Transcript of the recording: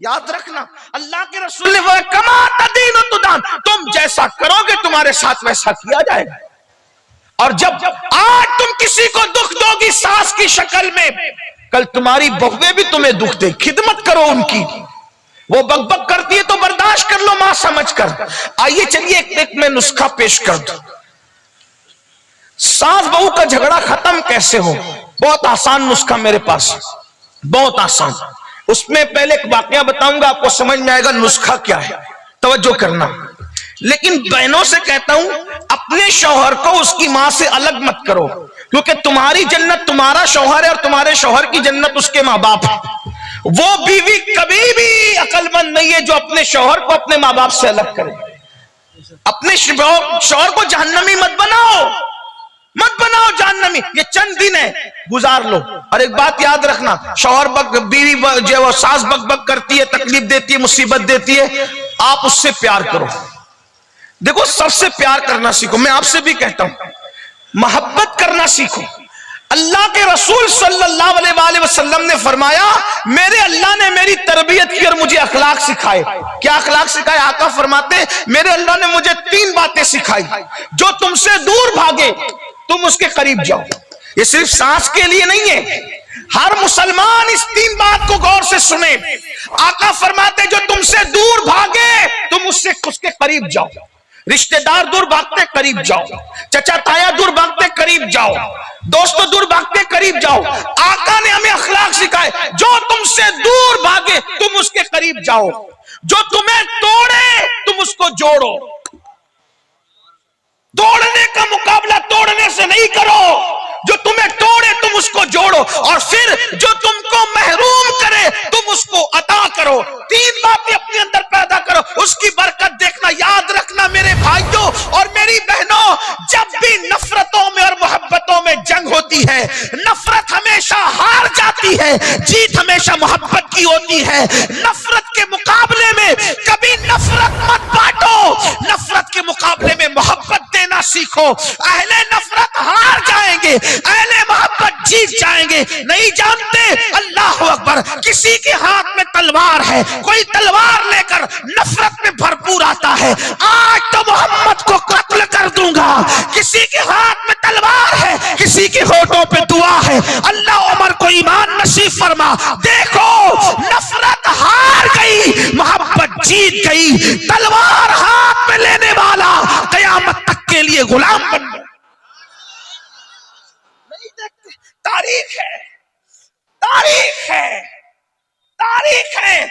یاد رکھنا اللہ کے رسول نے وہ کما تدین تدان، تم جیسا کرو گے تمہارے ساتھ ویسا کیا جائے گا. اور جب آج تم کسی کو دکھ دو گی ساس کی شکل میں، کل تمہاری بہویں بھی تمہیں دکھ دے. خدمت کرو ان کی، وہ بک بک کرتی ہے تو برداشت کر لو ماں سمجھ کر. آئیے چلیے ایک میں نسخہ پیش کر دوں. ساس بہو کا جھگڑا ختم کیسے ہو؟ بہت آسان نسخہ میرے پاس، بہت آسان. اس میں پہلے ایک واقعہ بتاؤں گا، آپ کو سمجھ میں آئے گا نسخہ کیا ہے. توجہ کرنا. لیکن بہنوں سے کہتا ہوں اپنے شوہر کو اس کی ماں سے الگ مت کرو، کیونکہ تمہاری جنت تمہارا شوہر ہے اور تمہارے شوہر کی جنت اس کے ماں باپ ہے. وہ بیوی کبھی بھی عقل مند نہیں ہے جو اپنے شوہر کو اپنے ماں باپ سے الگ کرے. اپنے شوہر کو جہنمی مت بناؤ، مت بناؤ جہنمی. یہ چند دن ہے گزار لو. اور ایک بات یاد رکھنا، شوہر بیوی جو ساس بک بک کرتی ہے، تکلیف دیتی ہے، مصیبت دیتی ہے، آپ اس سے پیار کرو. دیکھو سب سے پیار کرنا سیکھو. میں آپ سے بھی کہتا ہوں محبت کرنا سیکھو. اللہ کے رسول صلی اللہ علیہ وآلہ وسلم نے فرمایا میرے اللہ نے میری تربیت کی اور مجھے اخلاق سکھائے. کیا اخلاق سکھائے؟ آقا فرماتے میرے اللہ نے مجھے 3 باتیں سکھائی. جو تم سے دور بھاگے تم اس کے قریب جاؤ. یہ صرف سانس کے لیے نہیں ہے، ہر مسلمان اس 3 بات کو غور سے سنے. آقا فرماتے جو تم سے دور بھاگے تم اس کے قریب جاؤ. رشتہ دار دور بھاگتے قریب جاؤ، چچا تایا دور بھاگتے قریب جاؤ، دوستوں دور بھاگتے قریب جاؤ. آقا نے ہمیں اخلاق سکھائے جو تم سے دور بھاگے تم اس کے قریب جاؤ. جو تمہیں توڑے تم اس کو جوڑو. توڑنے کا مقابلہ توڑنے سے نہیں کرو، جو تمہیں توڑے تم اس کو جوڑو. اور پھر جو تم کو محروم کرے تم اس کو عطا کرو. 3 باتیں اپنے اندر پیدا کرو، اس کی برکت دیکھنا. یاد رکھنا میرے بھائیوں اور میری بہنوں، جب بھی نفرتوں میں اور محبتوں میں جنگ ہوتی ہے، نفرت ہمیشہ ہار جاتی ہے، جیت ہمیشہ محبت کی ہوتی ہے. نفرت کے مقابلے میں کبھی نفرت مت بانٹو، نفرت کے مقابلے میں محبت دینا سیکھو. اہل نفرت ہار جائیں گے، اہل محبت جیت جائیں گے. نہیں جانتے اللہ اکبر کسی کے ہاتھ میں تلوار ہے، کوئی تلوار لے کر نفرت میں بھرپور آتا ہے. آج تو محمد کو قتل کر دوں گا. کسی کے ہاتھ میں تلوار ہے، کسی کے ہونٹوں پہ دعا ہے. اللہ عمر کو ایمان نصیب فرما. دیکھو نفرت ہار گئی، محبت جیت گئی. تلوار ہاتھ میں لینے والا قیامت تک کے لیے غلام بن گیا. نہیں دیکھتے تاریخ ہے، تاریخ ہے، تاریخ ہے.